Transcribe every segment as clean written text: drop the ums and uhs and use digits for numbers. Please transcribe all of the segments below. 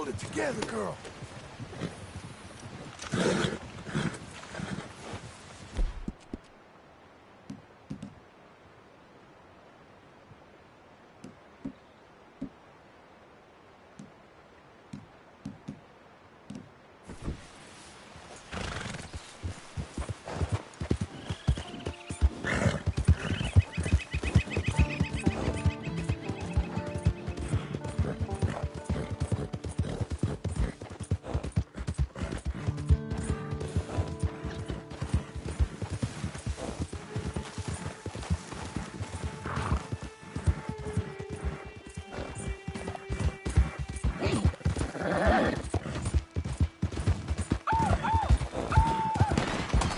Hold it together, girl.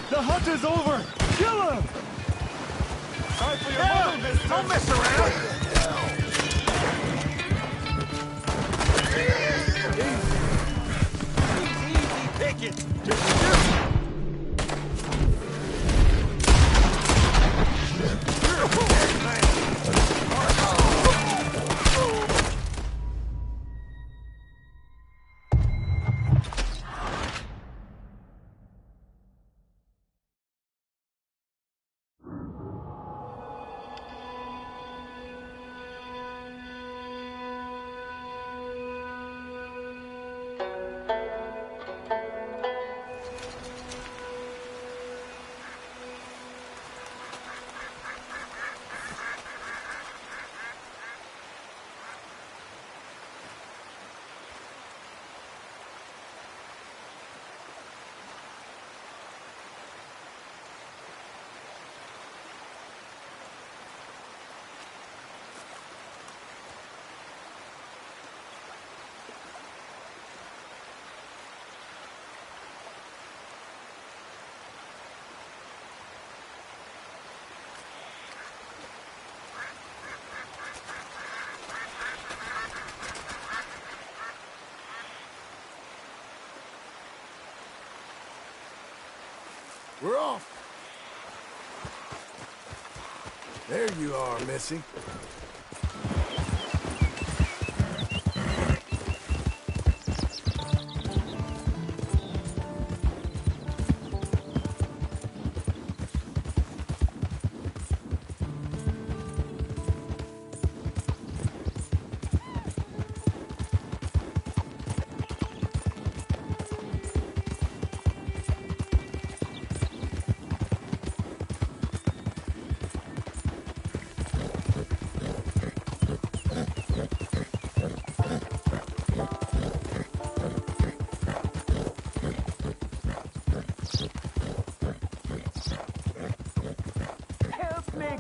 The hunt is over! Kill him! Sorry for your mother, mister! Don't mess around! Easy pickings! We're off. There you are, Missy.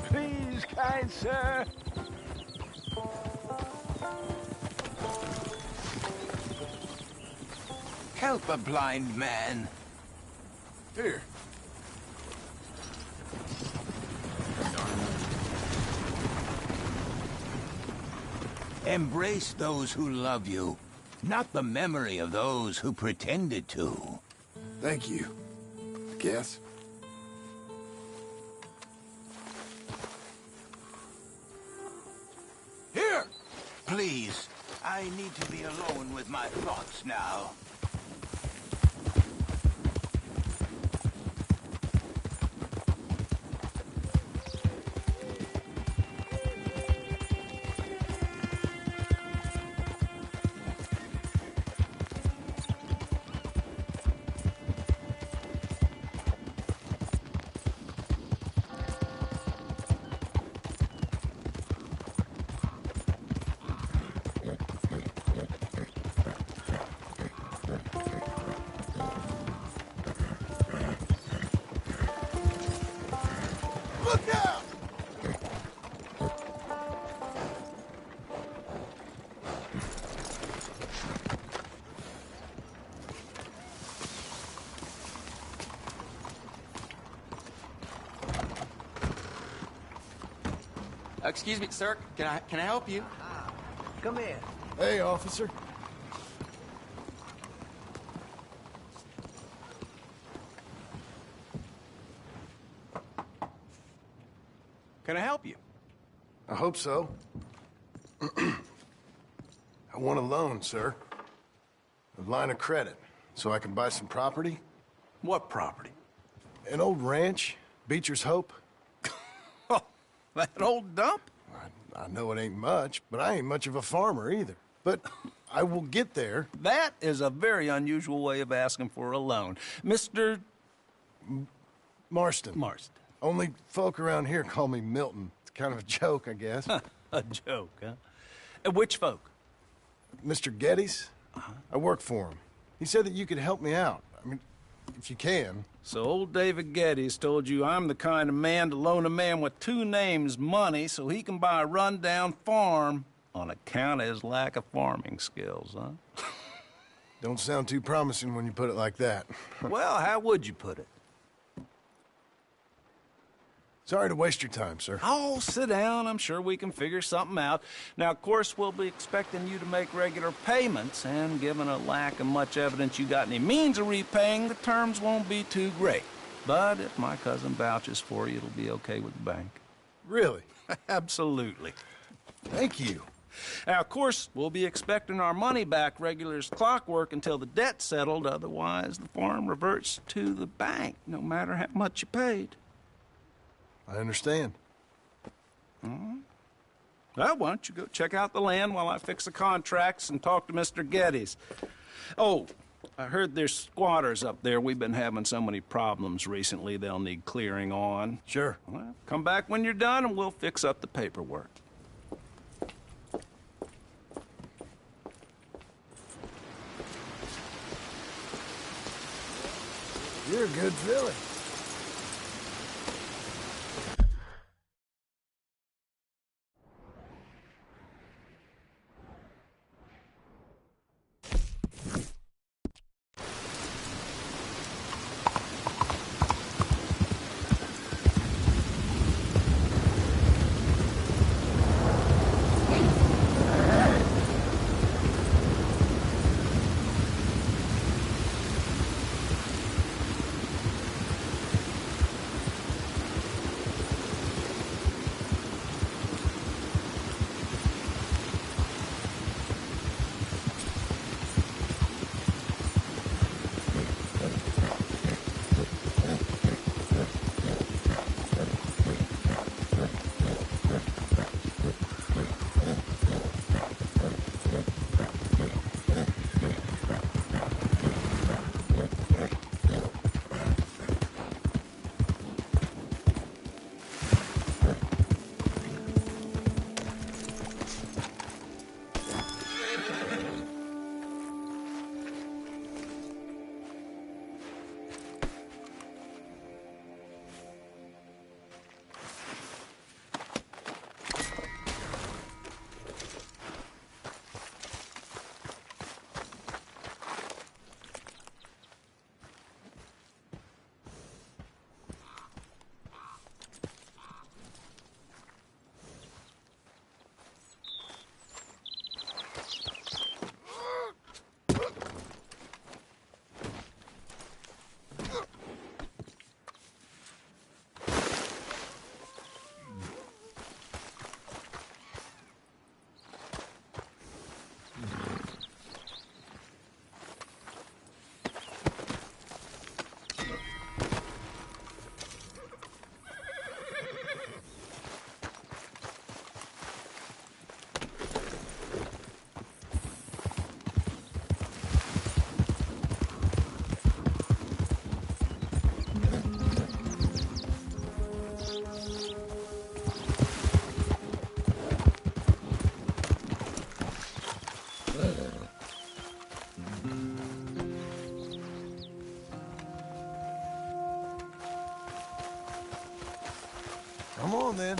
Please, kind sir. Help a blind man. Here. Embrace those who love you, not the memory of those who pretended to. Thank you. I guess. Here! Please, I need to be alone with my thoughts now. Look out! Excuse me, sir. Can I help you? Come in. Hey, officer. Can I help you? I hope so. I want a loan, sir. A line of credit, so I can buy some property. What property? An old ranch, Beecher's Hope. Oh, that old dump? I know it ain't much, but I ain't much of a farmer either. But I will get there. That is a very unusual way of asking for a loan. Mr. Marston. Marston. Only folk around here call me Milton. It's kind of a joke, I guess. A joke, huh? Which folk? Mr. Geddes? I work for him. He said that you could help me out. I mean, if you can. So old David Geddes told you I'm the kind of man to loan a man with two names money so he can buy a rundown farm on account of his lack of farming skills, huh? Don't sound too promising when you put it like that. Well, how would you put it? Sorry to waste your time, sir. Oh, sit down. I'm sure we can figure something out. Now, of course, we'll be expecting you to make regular payments, and given a lack of much evidence you got any means of repaying, the terms won't be too great. But if my cousin vouches for you, it'll be okay with the bank. Really? Absolutely. Thank you. Now, of course, we'll be expecting our money back regular as clockwork until the debt's settled. Otherwise, the farm reverts to the bank, no matter how much you paid. I understand. Well, why don't you go check out the land while I fix the contracts and talk to Mr. Geddes. Oh, I heard there's squatters up there. We've been having so many problems recently they'll need clearing on. Sure. Well, come back when you're done and we'll fix up the paperwork. You're a good filly. Come on, then.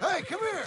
Hey, come here!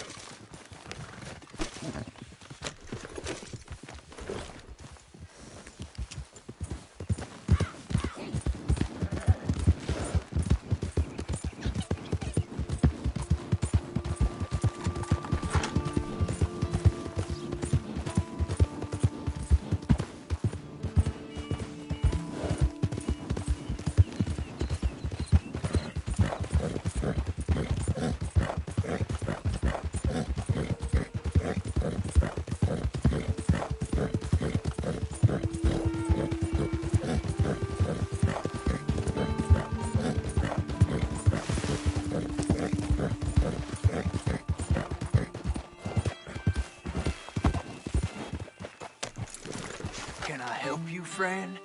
Can I help you, friend?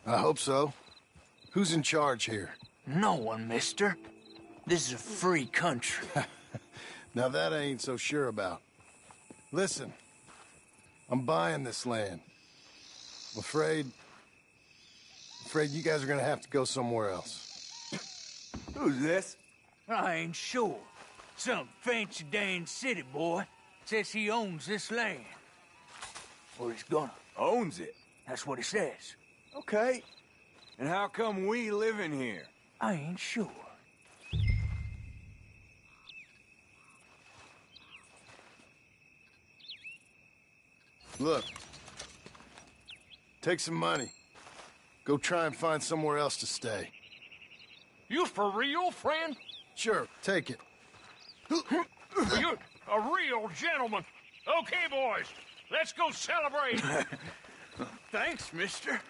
I hope so. Who's in charge here? No one, mister. This is a free country. Now that I ain't so sure about. Listen, I'm buying this land. I'm afraid you guys are gonna have to go somewhere else. Who's this? I ain't sure. Some fancy Dan city boy says he owns this land. Or he's gonna. Owns it. That's what he says. Okay. And how come we live in here? I ain't sure. Look, take some money. Go try and find somewhere else to stay. You for real, friend? Sure, take it. You're a real gentleman. Okay, boys, let's go celebrate. Thanks, mister.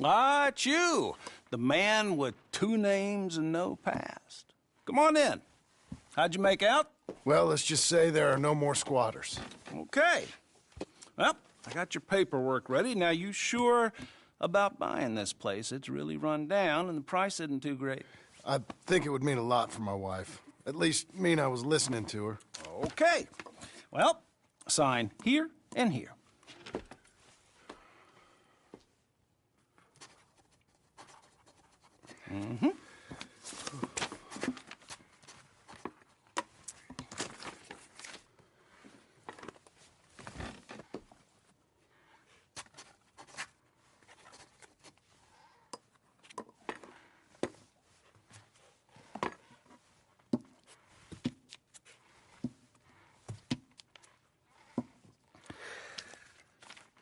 Ah, it's you, the man with 2 names and no past. Come on in. How'd you make out? Well, let's just say there are no more squatters. Okay. Well, I got your paperwork ready. Now, you sure about buying this place? It's really run down, and the price isn't too great. I think it would mean a lot for my wife. At least mean I was listening to her. Okay. Well, sign here and here. Mm-hmm.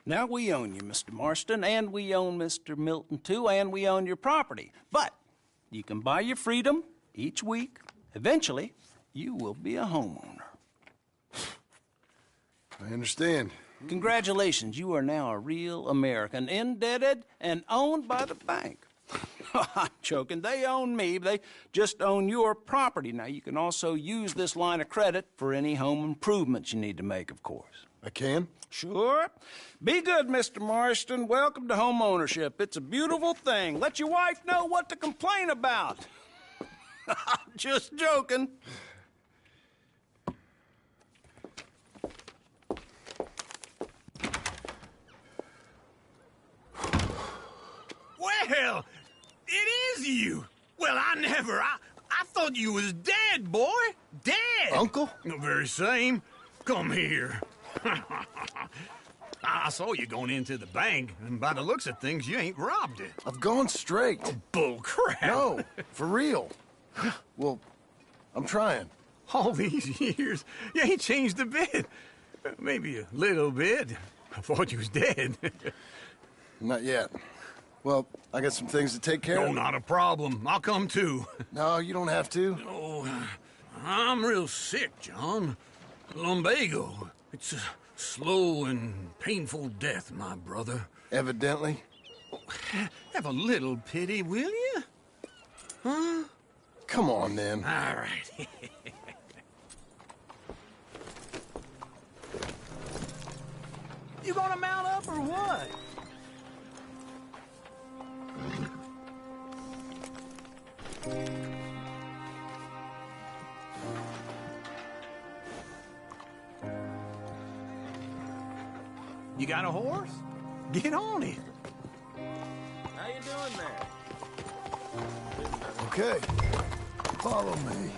Now, we own you, Mr. Marston, and we own Mr. Milton, too, and we own your property. But you can buy your freedom each week. Eventually, you will be a homeowner. I understand. Congratulations, you are now a real American, indebted and owned by the bank. I'm joking. They own me. They just own your property. Now, you can also use this line of credit for any home improvements you need to make, of course. I can? Sure. Be good, Mr. Marston. Welcome to home ownership. It's a beautiful thing. Let your wife know what to complain about. Just joking. Well, it is you. Well, I thought you was dead, boy. Dead. Uncle? The very same. Come here. I saw you going into the bank, and by the looks of things, you ain't robbed it. I've gone straight. Bull crap. No, for real. Well, I'm trying. All these years, you ain't changed a bit. Maybe a little bit. I thought you was dead. Not yet. Well, I got some things to take care No, of. not a problem. I'll come too. No, you don't have to. Oh, I'm real sick, John. Lumbago. It's a slow and painful death, my brother. Evidently. Have a little pity, will you? Huh? Come on, then. All right. You gonna mount up or what? You got a horse? Get on it. How you doing there? Okay. Follow me.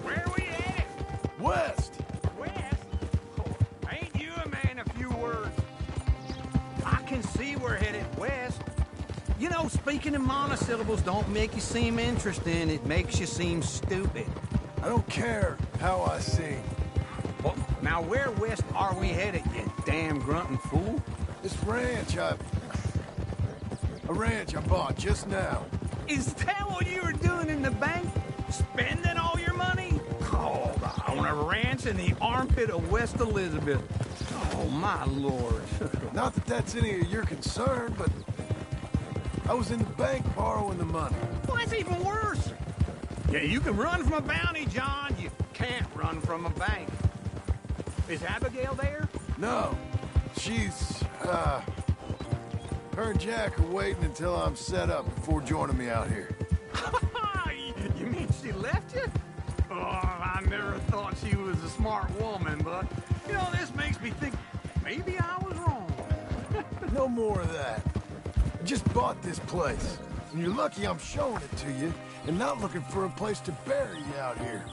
Where we headed? West! West? Oh, ain't you a man of few words? I can see we're headed west. You know, speaking in monosyllables don't make you seem interesting. It makes you seem stupid. I don't care how I sing. Well, now where west are we headed, you damn grunting fool? This ranch a ranch I bought just now. Is that what you were doing in the bank? Spending all your money? Oh, on a ranch in the armpit of West Elizabeth. Oh, my lord. Not that that's any of your concern, but I was in the bank borrowing the money. Well, that's even worse. Yeah, you can run from a bounty, John. You can't run from a bank. Is Abigail there? No, she's, her and Jack are waiting until I'm set up before joining me out here. You mean she left you? Oh, I never thought she was a smart woman, but, you know, this makes me think maybe I was wrong. No more of that. I just bought this place, and you're lucky I'm showing it to you and not looking for a place to bury you out here.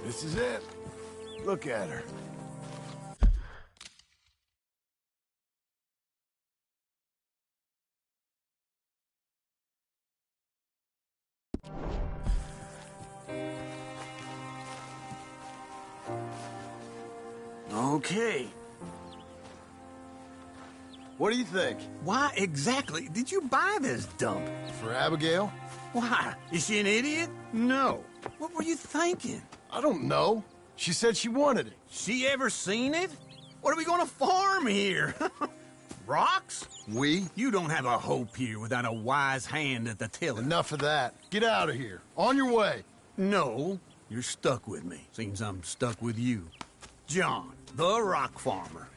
This is it. Look at her. Okay. What do you think? Why exactly did you buy this dump? For Abigail? Why? Is she an idiot? No. What were you thinking? I don't know. She said she wanted it. She ever seen it? What are we gonna farm here? Rocks? We? You don't have a hope here without a wise hand at the tiller. Enough of that. Get out of here. On your way. No, you're stuck with me. Seems I'm stuck with you. John, the rock farmer.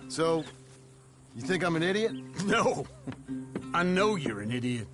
So, you think I'm an idiot? No, I know you're an idiot.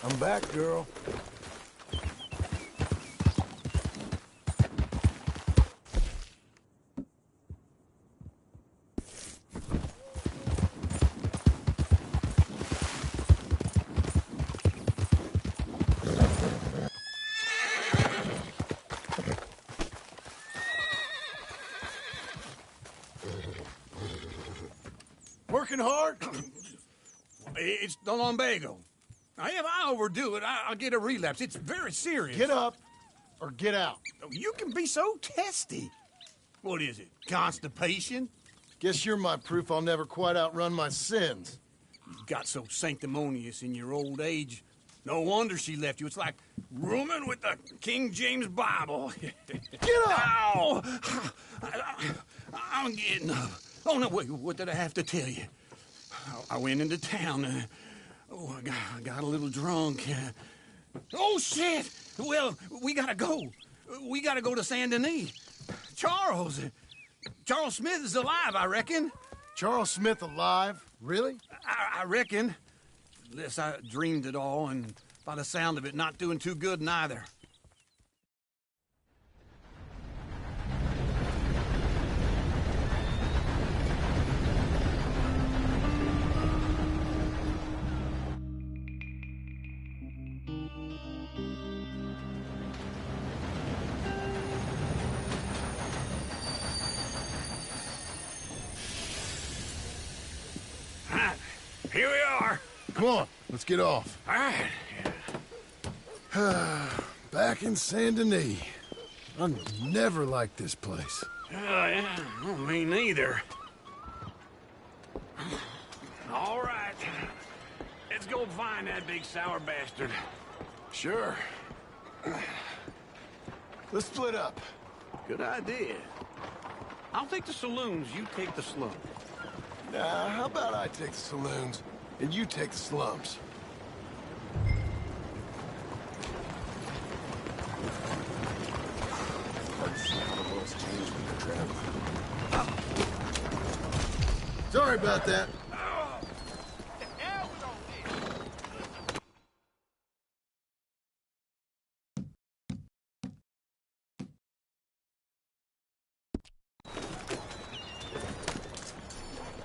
I'm back, girl. Working hard? It's the lumbago. Now, if I overdo it, I'll get a relapse. It's very serious. Get up or get out. You can be so testy. What is it? Constipation? Guess you're my proof I'll never quite outrun my sins. You got so sanctimonious in your old age. No wonder she left you. It's like rooming with the King James Bible. Get up! Ow! I'm getting up. Oh, no, wait, what did I have to tell you? I went into town. I got a little drunk. Oh, shit! Well, we gotta go. We gotta go to Saint Denis. Charles Smith is alive, I reckon. Charles Smith alive? Really? I reckon. Unless I dreamed it all, and by the sound of it, not doing too good neither. Here we are. Come on, let's get off. All right. Back in Saint Denis. I never liked this place. Yeah, well, me neither. All right. Let's go find that big sour bastard. Sure. Let's split up. Good idea. I'll take the saloons, you take the slums. Nah, how about I take the saloons and you take the slums? Sorry about that.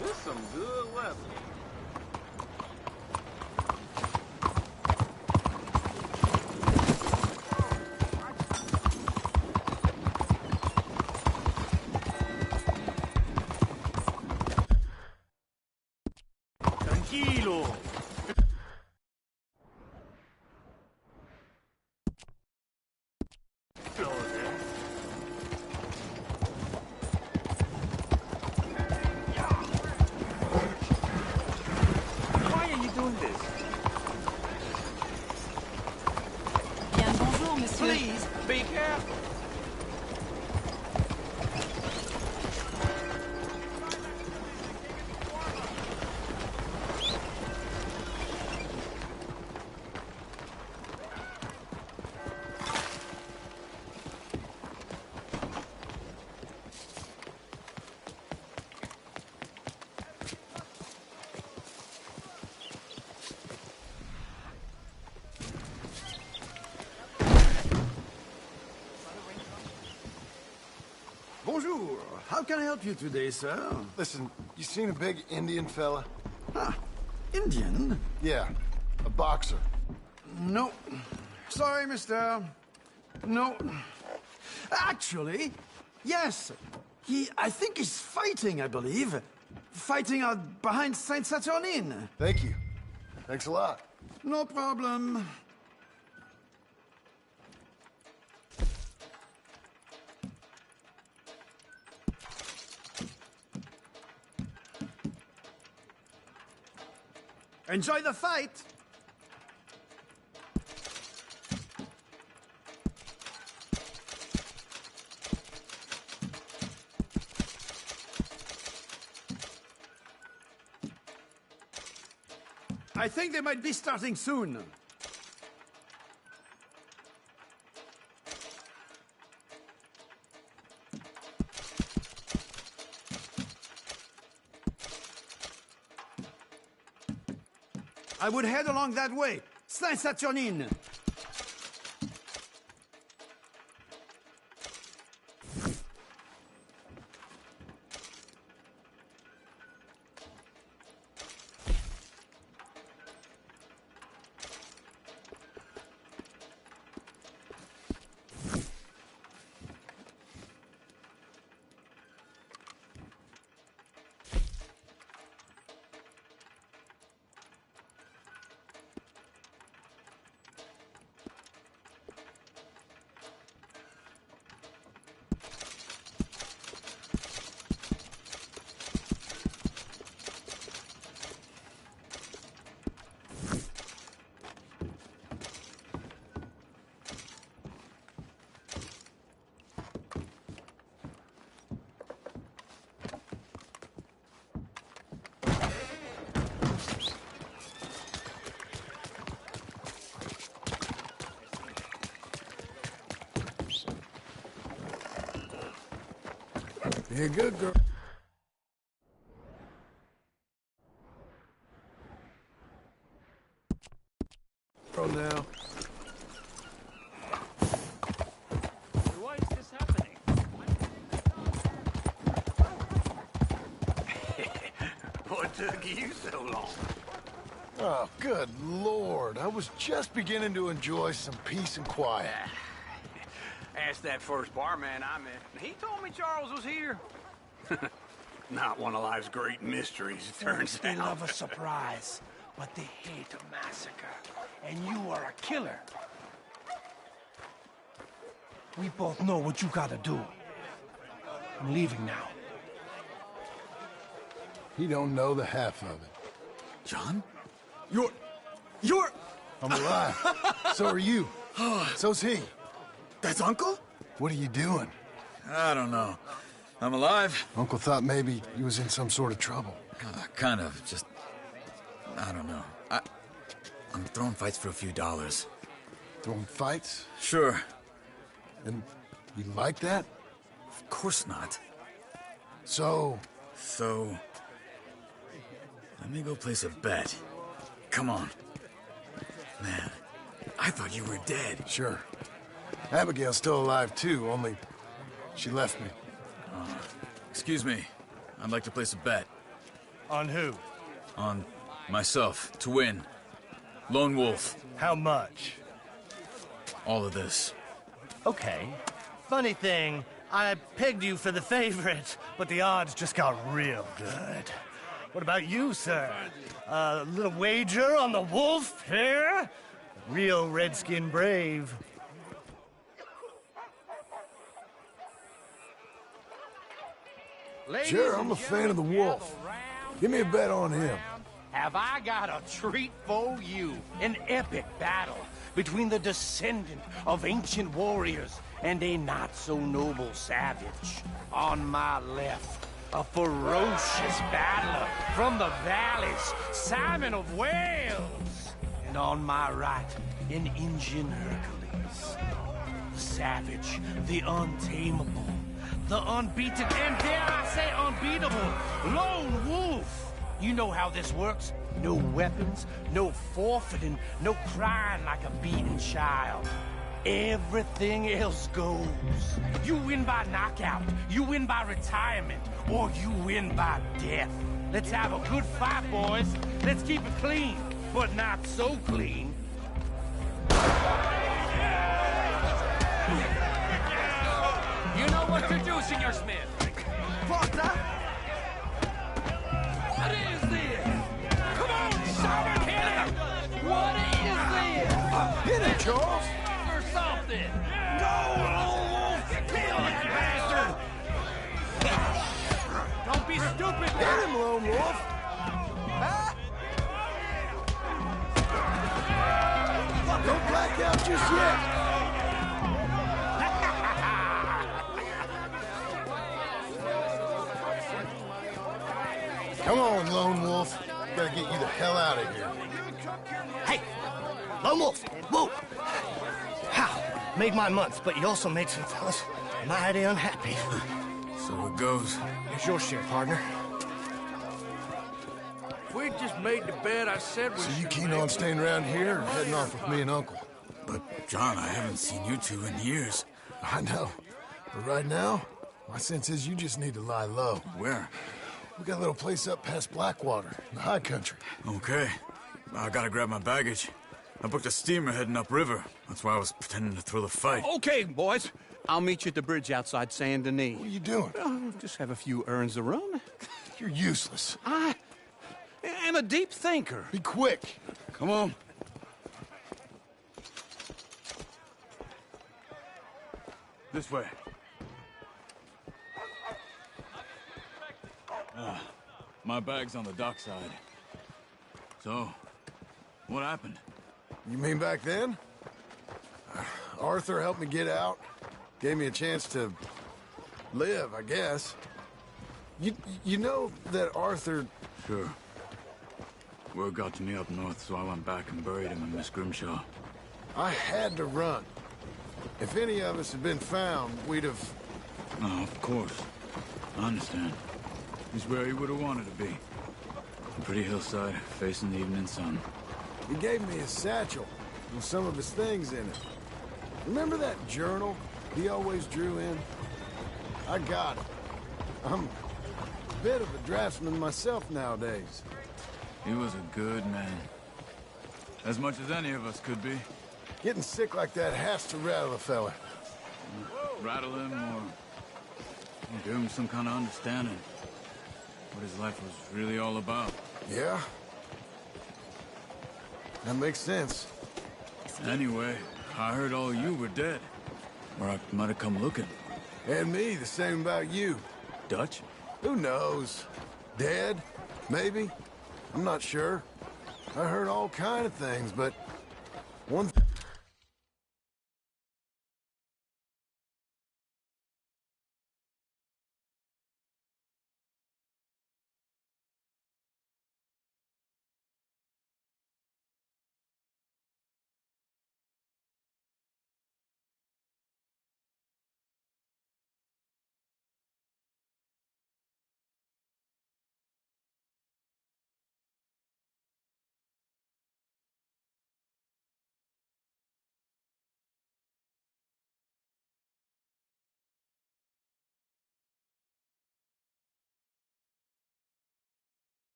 This some good weather. Tranquilo. Why are you doing this? Bien, bonjour, monsieur. Please, be careful. Bonjour. How can I help you today, sir? Listen, you seen a big Indian fella? Ah, Indian? Yeah, a boxer. No. Sorry, mister. No. Actually, yes. I think he's fighting, I believe. Fighting out behind Saint Saturnine. Thank you. Thanks a lot. No problem. Enjoy the fight! I think they might be starting soon. I would head along that way. Saint Saturnine. Be a good girl. Now. Why is this happening? What took you so long? Oh, good Lord. I was just beginning to enjoy some peace and quiet. Asked that first barman I met. He told me Charles was here. Not one of life's great mysteries, it turns They out. love a surprise, but they hate a massacre. And you are a killer. We both know what you gotta do. I'm leaving now. He don't know the half of it. John? You're... I'm alive. So are you. So's he. That's Uncle? What are you doing? I don't know. I'm alive. Uncle thought maybe he was in some sort of trouble. Kind of. Just... I don't know. I'm throwing fights for a few dollars. Throwing fights? Sure. And you like that? Of course not. So... Let me go place a bet. Come on. Man, I thought you were dead. Sure. Abigail's still alive, too, only she left me. Excuse me. I'd like to place a bet. On who? On myself, to win. Lone Wolf. How much? All of this. Okay. Funny thing, I pegged you for the favorite, but the odds just got real good. What about you, sir? A little wager on the wolf here? Real redskin brave. Sure, I'm a fan of the wolf. Give me a bet on him. Have I got a treat for you? An epic battle between the descendant of ancient warriors and a not-so-noble savage. On my left, a ferocious battler from the valleys, Simon of Wales. And on my right, an Indian Hercules. The savage, the untamable, the unbeaten, and dare I say unbeatable, Lone Wolf. You know how this works. No weapons, no forfeiting, no crying like a beaten child. Everything else goes. You win by knockout, you win by retirement, or you win by death. Let's have a good fight, boys. Let's keep it clean, but not so clean. You know what to do, Senor Smith. Porta! What is this? Come on, Simon, hit him! What is this? Hit it, Charles! Or something! Go, Lone Wolf! Kill that bastard! Don't be stupid! Hit him, Lone Wolf! Don't black out just yet! Come on, Lone Wolf. Gotta get you the hell out of here. Hey! Lone Wolf! Whoa! How? Made my month, but you also made some fellas mighty unhappy. So it goes. Here's your share, partner. If we'd just made the bet I said we So you should keen make, on staying around here or heading off with me and Uncle? But, John, I haven't seen you two in years. I know. But right now, my sense is you just need to lie low. Where? We got a little place up past Blackwater, in the high country. Okay. I gotta grab my baggage. I booked a steamer heading upriver. That's why I was pretending to throw the fight. Okay, boys. I'll meet you at the bridge outside Saint Denis. What are you doing? Just have a few errands to run. You're useless. I am a deep thinker. Be quick. Come on. This way. My bag's on the dockside. So, what happened? You mean back then? Arthur helped me get out. Gave me a chance to live, I guess. You know that Arthur... Sure. Word got to me up north, so I went back and buried him in Miss Grimshaw. I had to run. If any of us had been found, we'd have... Oh, of course. I understand. He's where he would have wanted to be. A pretty hillside, facing the evening sun. He gave me his satchel with some of his things in it. Remember that journal he always drew in? I got it. I'm a bit of a draftsman myself nowadays. He was a good man. As much as any of us could be. Getting sick like that has to rattle a fella. Rattle him or give him some kind of understanding. What his life was really all about. Yeah? That makes sense. Anyway, I heard all you were dead. Or I might have come looking. And me, the same about you. Dutch? Who knows? Dead? Maybe? I'm not sure. I heard all kind of things, but one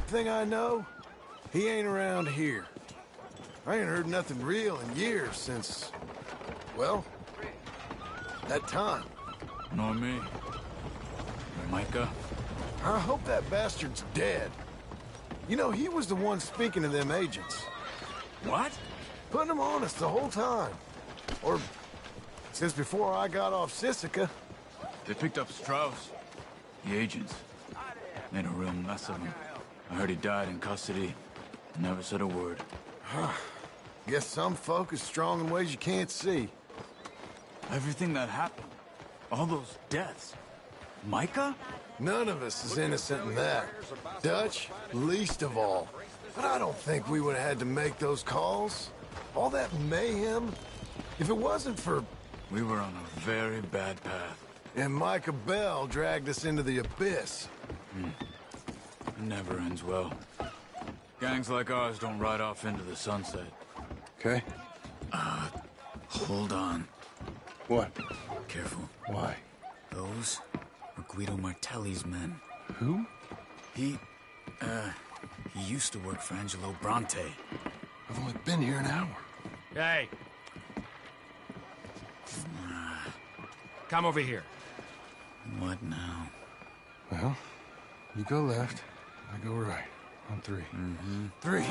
thing I know, he ain't around here. I ain't heard nothing real in years since, well, that time. Nor me. Micah? I hope that bastard's dead. You know, he was the one speaking to them agents. What? Putting them on us the whole time. Or since before I got off Sisika. They picked up Strauss. The agents. Made a real mess of him. I heard he died in custody. Never said a word. Guess some folk is strong in ways you can't see. Everything that happened. All those deaths. Micah? None of us is innocent in that. Dutch, least of all. But I don't think we would have had to make those calls. All that mayhem. If it wasn't for... We were on a very bad path. And Micah Bell dragged us into the abyss. It never ends well. Gangs like ours don't ride off into the sunset. Okay. Hold on. What? Careful. Why? Those are Guido Martelli's men. Who? He used to work for Angelo Bronte. I've only been here an hour. Hey. Come over here. What now? Well, you go left, I go right. On three. Mm-hmm. 3.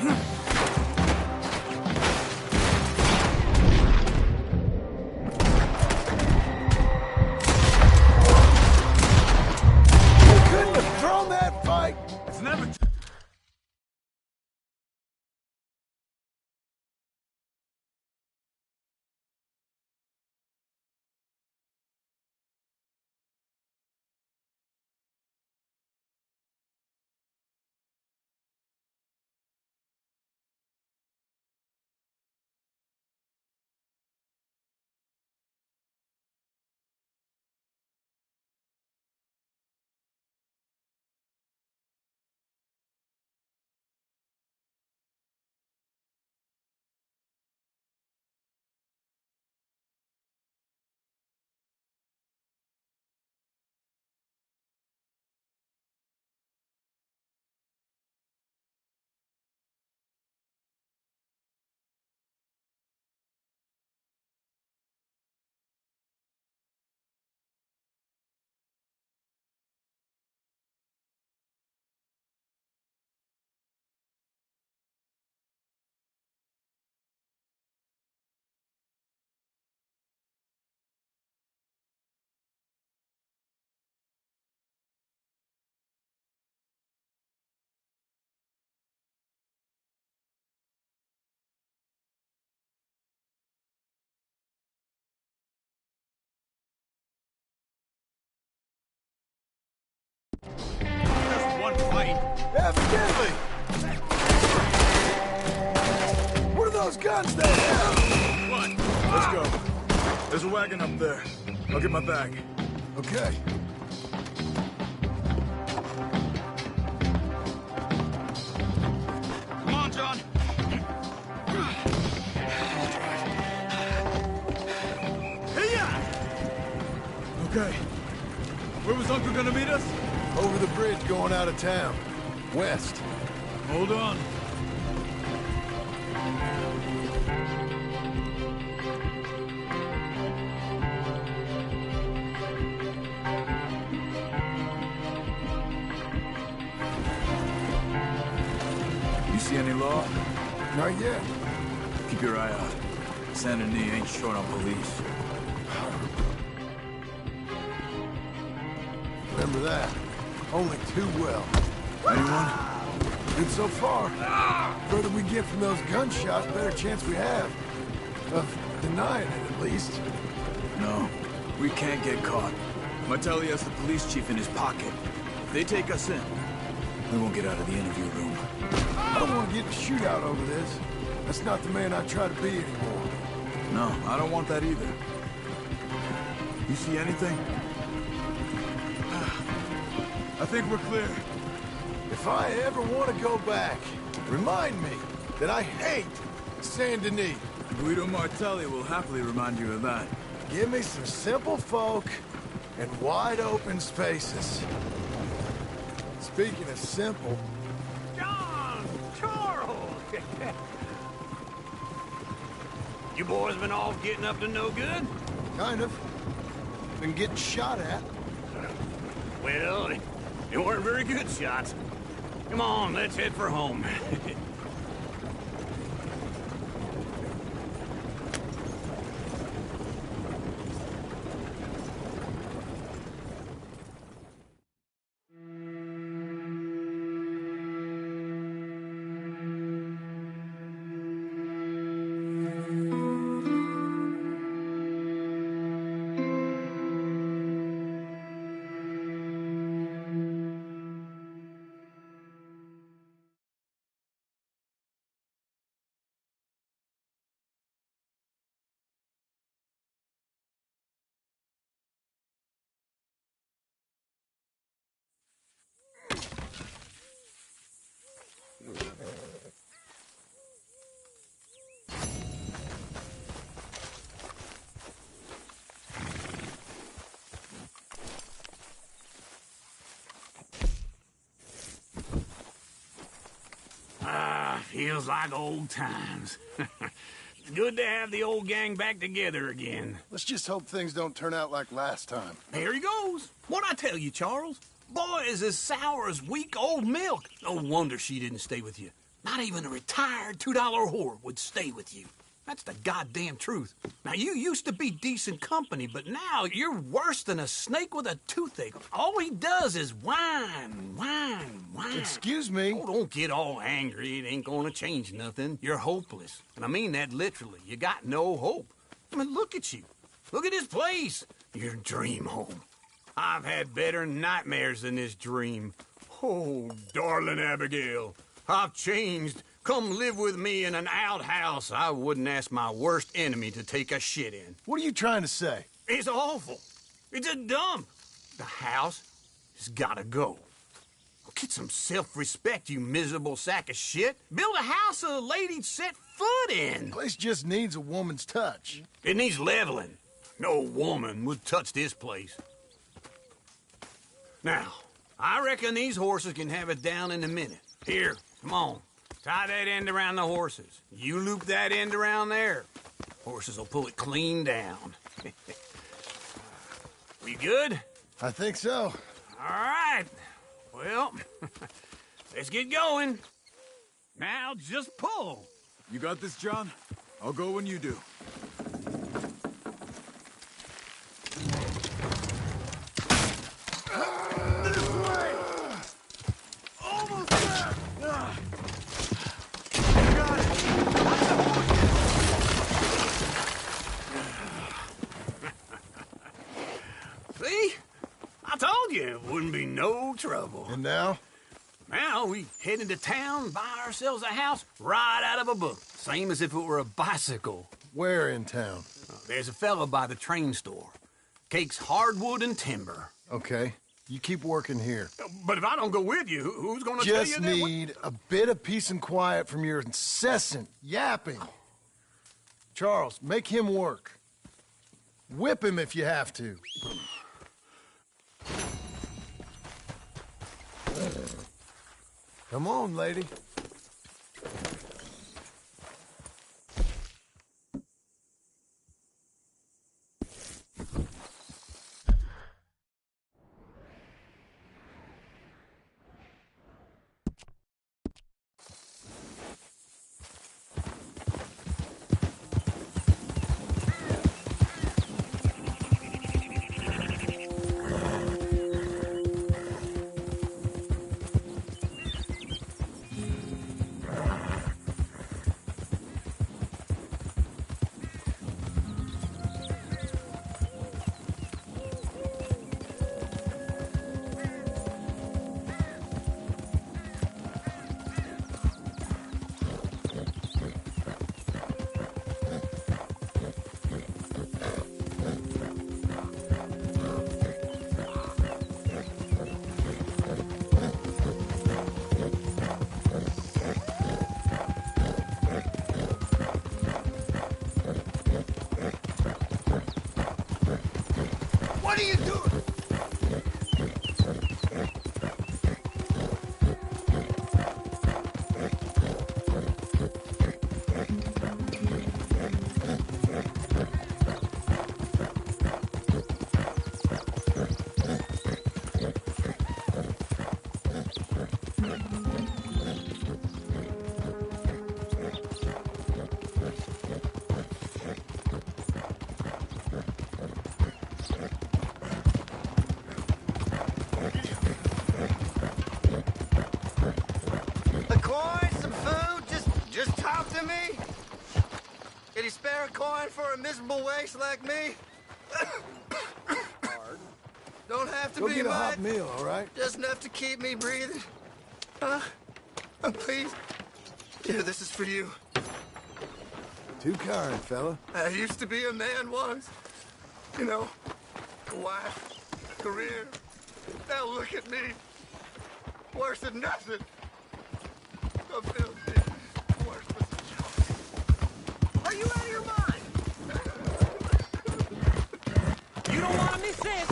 Couldn't have thrown that fight. It's never... Wait. Evidently! What are those guns they have? What? Let's go. There's a wagon up there. I'll get my bag. Okay. Come on, John. Okay. Where was Uncle gonna meet us? Over the bridge going out of town. West. Hold on. You see any law? Not yet. Keep your eye out. Saint Denis ain't short on police. Remember that. Only too well. Anyone? Good so far. Further we get from those gunshots, better chance we have. Of denying it, at least. No. We can't get caught. Martelli has the police chief in his pocket. If they take us in, we won't get out of the interview room. I don't want to get in a shootout over this. That's not the man I try to be anymore. No, I don't want that either. You see anything? I think we're clear. If I ever want to go back, remind me that I hate Saint Denis. Guido Martelli will happily remind you of that. Give me some simple folk and wide open spaces. Speaking of simple... John! Charles! You boys been all getting up to no good? Kind of. Been getting shot at. Well, they weren't very good shots. Come on, let's head for home. Feels like old times. It's good to have the old gang back together again. Let's just hope things don't turn out like last time. There he goes. What'd I tell you, Charles? Boy is as sour as weak old milk. No wonder she didn't stay with you. Not even a retired $2 whore would stay with you. That's the goddamn truth. Now, you used to be decent company, but now you're worse than a snake with a toothache. All he does is whine, whine, whine. Excuse me? Oh, don't get all angry. It ain't gonna change nothing. You're hopeless. And I mean that literally. You got no hope. I mean, look at you. Look at this place. Your dream home. I've had better nightmares than this dream. Oh, darling Abigail, I've changed. Come live with me in an outhouse I wouldn't ask my worst enemy to take a shit in. What are you trying to say? It's awful. It's a dump. The house has gotta go. Get some self-respect, you miserable sack of shit. Build a house a lady'd set foot in. The place just needs a woman's touch. It needs leveling. No woman would touch this place. Now, I reckon these horses can have it down in a minute. Here, come on. Tie that end around the horses. You loop that end around there. Horses will pull it clean down. We good? I think so. All right. Well, let's get going. Now just pull. You got this, John? I'll go when you do. This way! Almost there! Got it! See? I told you it wouldn't be no trouble. And now? Well, we head into town, buy ourselves a house right out of a book. Same as if it were a bicycle. Where in town? There's a fella by the train store. Cakes hardwood and timber. Okay. You keep working here. But if I don't go with you, who's gonna tell you Just that? need a bit of peace and quiet from your incessant yapping. Charles, make him work. Whip him if you have to. Come on, lady. What are you doing? Just talk to me? Can you spare a coin for a miserable waste like me? Don't have to Go be get a much. hot meal, all right? Just enough to keep me breathing. Please. Yeah, this is for you. Too kind, fella. I used to be a man once. You know, a wife, career. Now look at me. Worse than nothing. I'm filthy. Worse than a joke. Are you out of your mind? You don't want to miss this.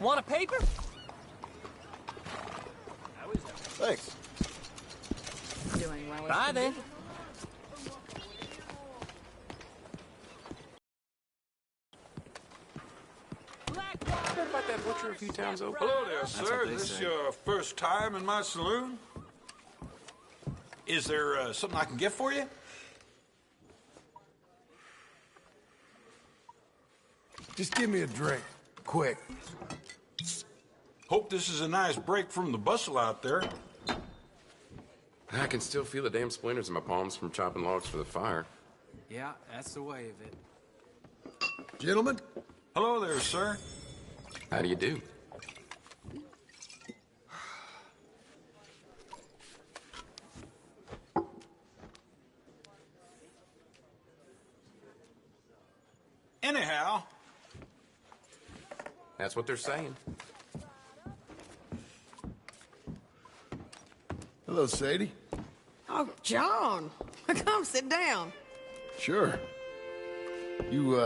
Want a paper? Thanks. Doing well. Bye then. Heard about that butcher a few times over? Hello there, sir. Is this your first time in my saloon? Is there something I can get for you? Just give me a drink, quick. Hope this is a nice break from the bustle out there. I can still feel the damn splinters in my palms from chopping logs for the fire. Yeah, that's the way of it. Gentlemen? Hello there, sir. How do you do? Anyhow. That's what they're saying. Hello, Sadie. Oh, John. Come sit down. Sure. You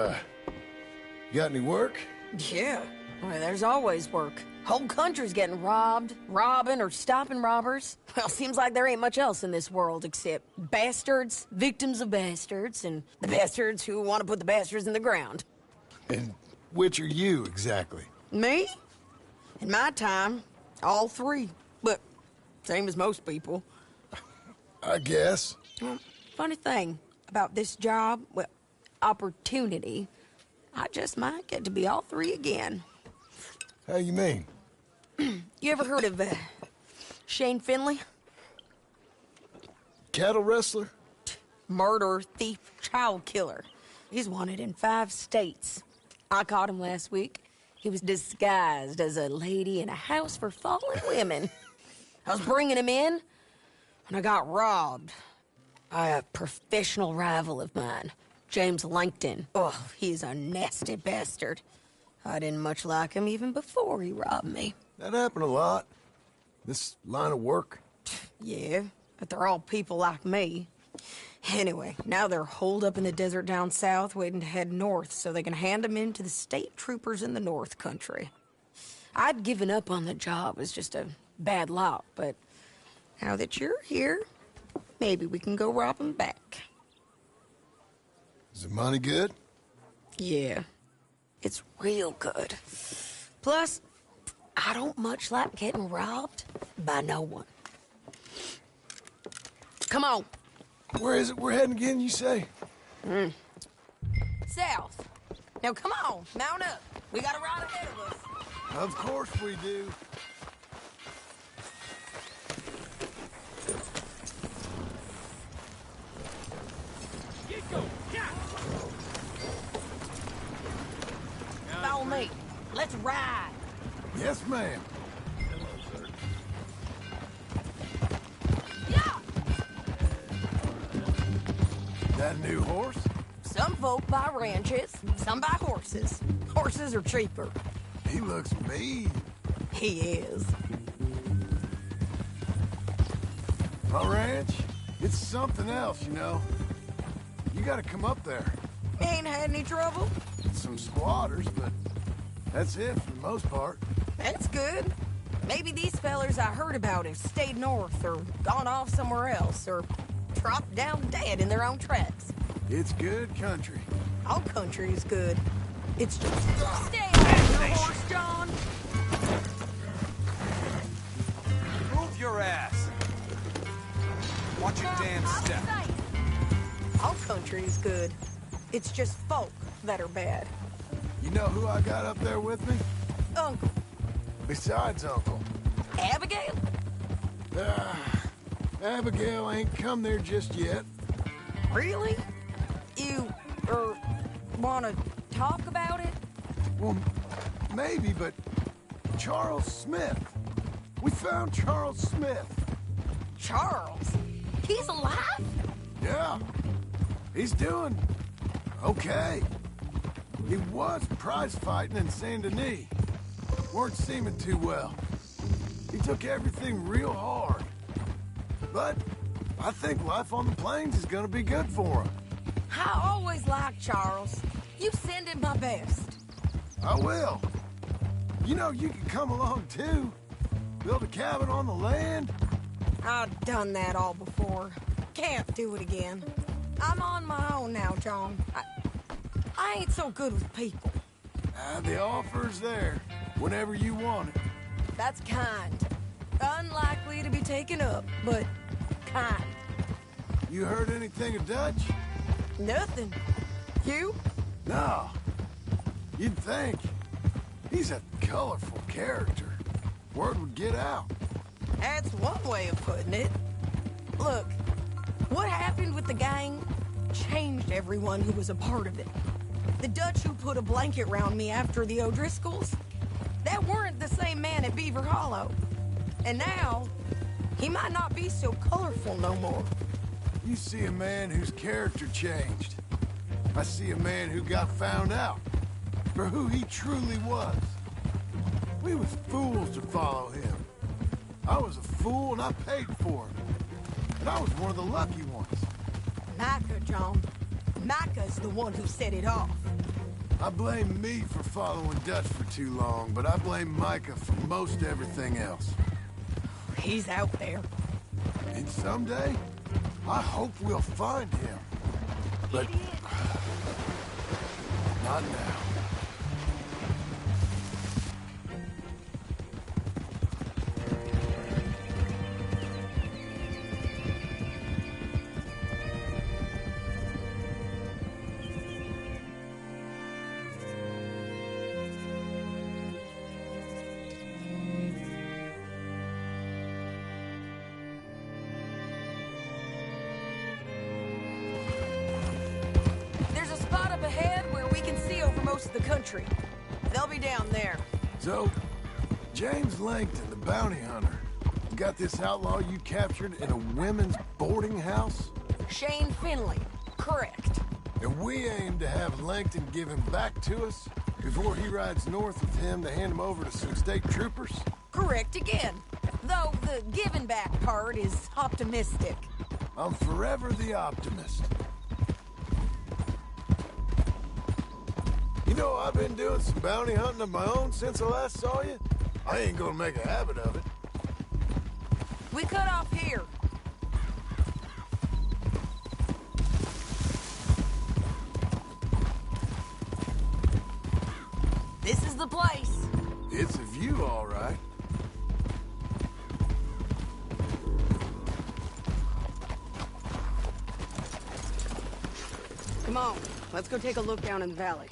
got any work? Yeah. Well, there's always work. Whole country's getting robbed, robbing, or stopping robbers. Well, seems like there ain't much else in this world except bastards, victims of bastards, and the bastards who want to put the bastards in the ground. And which are you, exactly? Me? In my time, all three. But same as most people. I guess. Well, funny thing about this job, well, opportunity, I just might get to be all three again. How you mean? You ever heard of Shane Finley? Cattle wrestler? Murderer, thief, child killer. He's wanted in 5 states. I caught him last week. He was disguised as a lady in a house for fallen women. I was bringing him in, and I got robbed by a professional rival of mine, James Langton. Oh, he's a nasty bastard. I didn't much like him even before he robbed me. That happened a lot. This line of work. Yeah, but they're all people like me. Anyway, now they're holed up in the desert down south, waiting to head north so they can hand them in to the state troopers in the north country. I'd given up on the job as just a bad lot, but now that you're here, maybe we can go rob them back. Is the money good? Yeah, it's real good. Plus, I don't much like getting robbed by no one. Come on. Where is it we're heading again, you say? South. Now come on, mount up. We got a ride ahead of us. Of course we do. Follow me. Let's ride. Yes, ma'am. That new horse? Some folk buy ranches, some buy horses. Horses are cheaper. He looks mean. He is. My ranch, it's something else, you know. You gotta come up there. Ain't had any trouble? Some squatters, but that's it for the most part. That's good. Maybe these fellers I heard about have stayed north or gone off somewhere else or dropped down dead in their own tracks. It's good country. All country is good. It's just... Stay off your horse, John! Move your ass! Watch your damn step. All country is good. It's just folk that are bad. You know who I got up there with me? Uncle. Besides Uncle. Abigail? Abigail ain't come there just yet. Really? You, wanna talk about it? Well, maybe, but Charles Smith. We found Charles Smith. Charles? He's alive? Yeah. He's doing okay. He was prize fighting in Saint Denis. Weren't seeming too well. He took everything real hard. But I think life on the plains is gonna be good for him. I always liked Charles. You send him my best. I will. You know, you can come along too. Build a cabin on the land. I've done that all before. Can't do it again. I'm on my own now, John. I ain't so good with people. The offer's there, whenever you want it. That's kind. Unlikely to be taken up, but kind. You heard anything of Dutch? Nothing. You? No. You'd think. He's a colorful character. Word would get out. That's one way of putting it. Look, what happened with the gang changed everyone who was a part of it. The Dutch who put a blanket round me after the O'Driscolls, that weren't the same man at Beaver Hollow. And now, he might not be so colorful no more. You see a man whose character changed. I see a man who got found out for who he truly was. We was fools to follow him. I was a fool and I paid for it. And I was one of the lucky ones. Micah, John. Micah's the one who set it off. I blame me for following Dutch for too long, but I blame Micah for most everything else. He's out there. And someday, I hope we'll find him. But not now. There's a spot up ahead where we can see over most most of the country. They'll be down there. So, James Langton, the bounty hunter, got this outlaw you captured in a women's boarding house? Shane Finley. Correct. And we aim to have Langton give him back to us before he rides north with him to hand him over to some state troopers? Correct again. Though the giving back part is optimistic. I'm forever the optimist. You know, I've been doing some bounty hunting of my own since I last saw you. I ain't gonna make a habit of it. We cut off here. This is the place. It's a view, all right. Come on, let's go take a look down in the valley.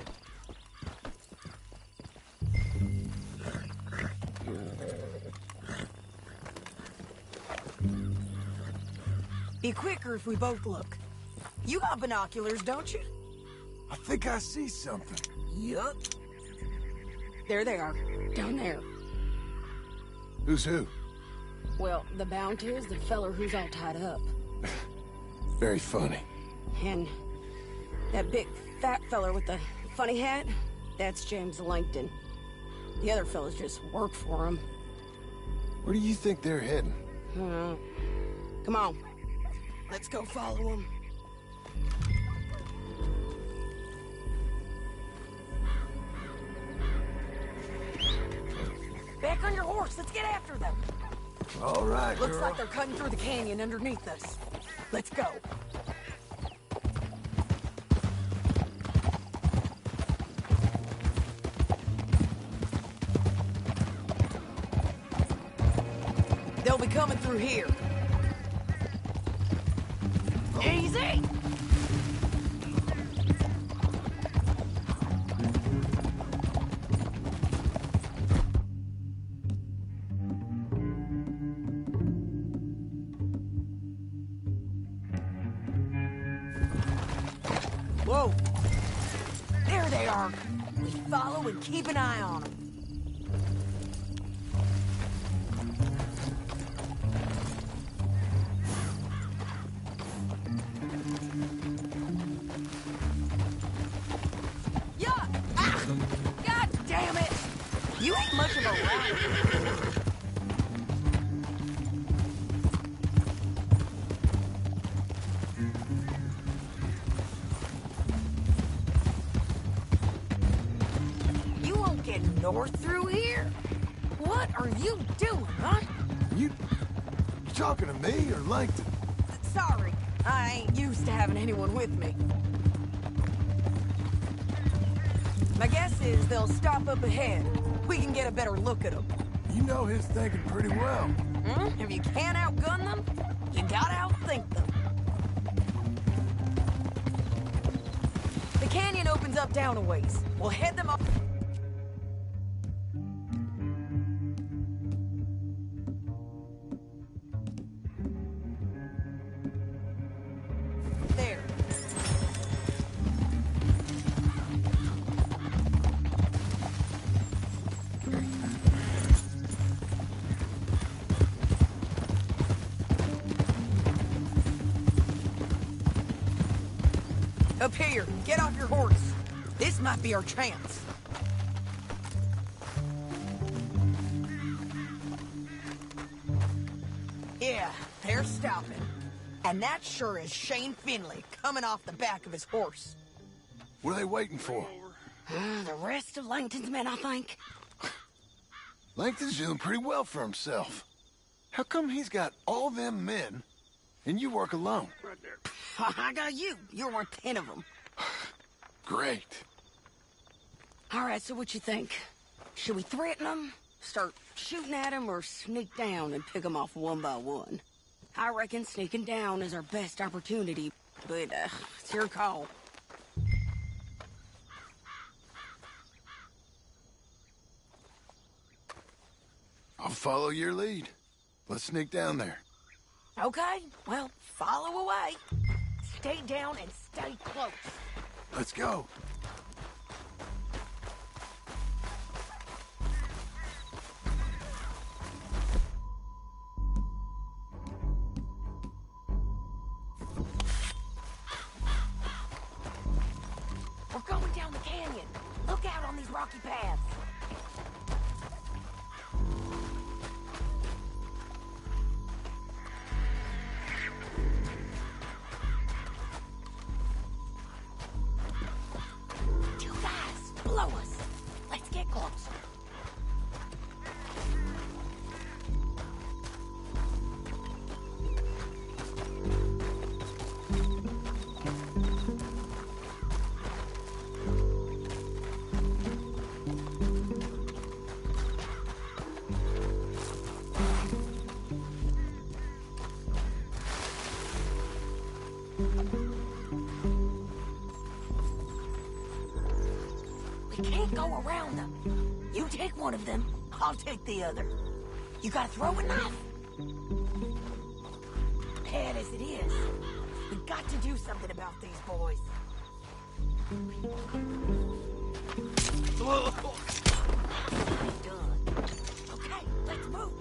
Be quicker if we both look. You got binoculars, don't you? I think I see something. Yup. There they are, down there. Who's who? Well, the bounty is the feller who's all tied up. Very funny. And that big fat feller with the funny hat, that's James Langton. The other fellas just work for him. Where do you think they're heading? Come on. Let's go follow him. Back on your horse. Let's get after them. All right, Looks girl. like they're cutting through the canyon underneath us. Let's go. They'll be coming through here. Easy! Whoa! There they are. We follow and keep an eye on them. God damn it! You ain't much of a rat. You won't get north through here? What are you doing, huh? You talking to me or Langton? Sorry, I ain't used to having anyone with me. My guess is they'll stop up ahead. We can get a better look at them. You know his thinking pretty well. If you can't outgun them, you gotta outthink them. The canyon opens up down a ways. We'll head them up. There. Up here, get off your horse. This might be our chance. Yeah, they're stopping. And that sure is Shane Finley coming off the back of his horse. What are they waiting for? The rest of Langton's men, I think. Langton's doing pretty well for himself. How come he's got all them men and you work alone? I got you. You're worth 10 of them. Great. All right, so what you think? Should we threaten them, start shooting at them, or sneak down and pick them off one by one? I reckon sneaking down is our best opportunity, but it's your call. I'll follow your lead. Let's sneak down there. Okay, well, follow away. Stay down and stay close. Let's go. rocky paths. Two guys below us. Let's get closer. We can't go around them. You take one of them, I'll take the other. You gotta throw a knife. Bad as it is, we got to do something about these boys. Done. Okay, let's move.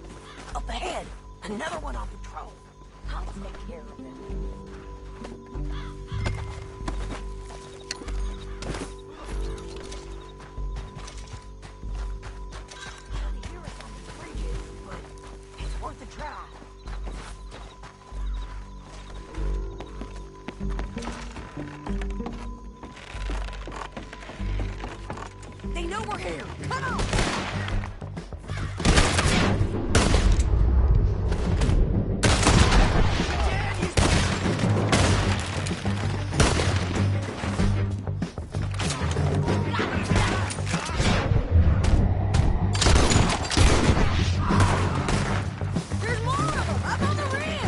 Up ahead, another one on patrol. I'll take care of them. They know we're here. Come on! There's more of them up on the ridge!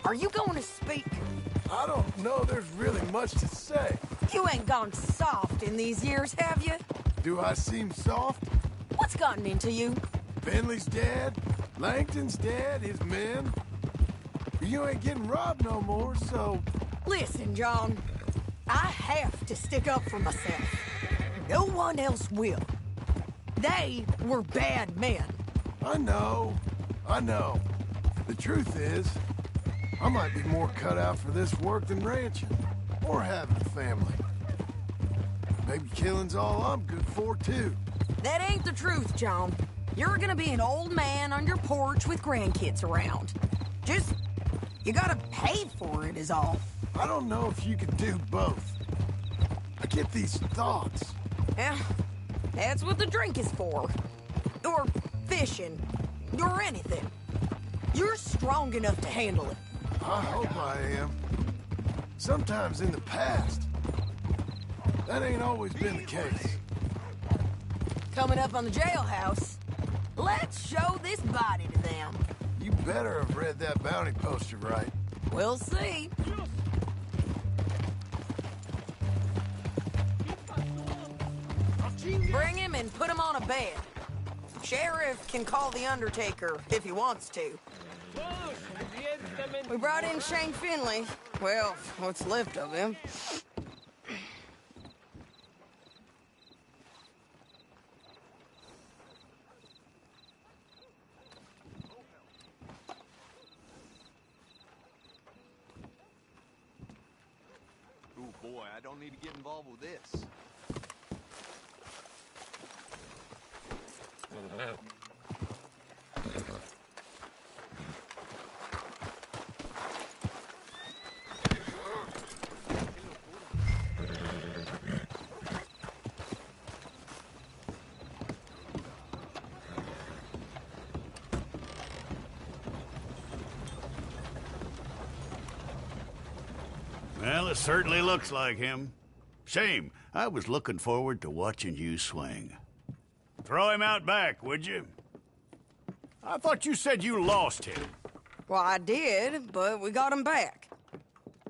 Are you going to speak? I don't know there's really much to say. You ain't gone soft in these years, have you? Do I seem soft? What's gotten into you? Finley's dead. Langton's dead. His men. You ain't getting robbed no more, so... Listen, John. I have to stick up for myself. No one else will. They were bad men. I know. The truth is, I might be more cut out for this work than ranching, or having a family. Maybe killing's all I'm good for, too. That ain't the truth, John. You're gonna be an old man on your porch with grandkids around. Just, you gotta pay for it is all. I don't know if you can do both. I get these thoughts. Yeah, that's what the drink is for. Or fishing. Or anything. You're strong enough to handle it. I hope I am. Sometimes in the past. That ain't always been the case. Coming up on the jailhouse. Let's show this body to them. You better have read that bounty poster right. We'll see. Bring him and put him on a bed. Sheriff can call the Undertaker if he wants to. We brought in Shane Finley. Well, what's left of him. Oh boy, I don't need to get involved with this. Well, it certainly looks like him. Shame. I was looking forward to watching you swing. Throw him out back, would you? I thought you said you lost him. Well, I did, but we got him back.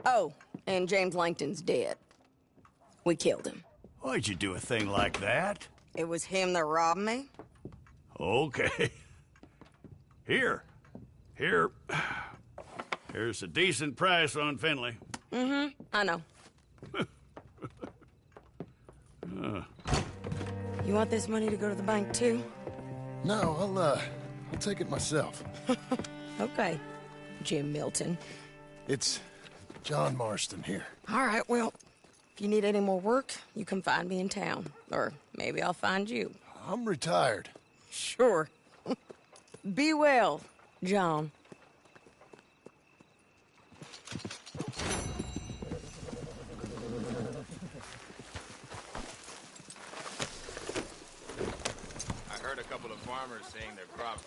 Oh, and James Langton's dead. We killed him. Why'd you do a thing like that? It was him that robbed me. Okay. Here's a decent price on Finley. Mm-hmm, I know. You want this money to go to the bank, too? No, I'll take it myself. Okay, Jim Milton. It's John Marston here. All right, well, if you need any more work, you can find me in town. Or maybe I'll find you. I'm retired. Sure. Be well, John. I heard a couple of farmers saying their crops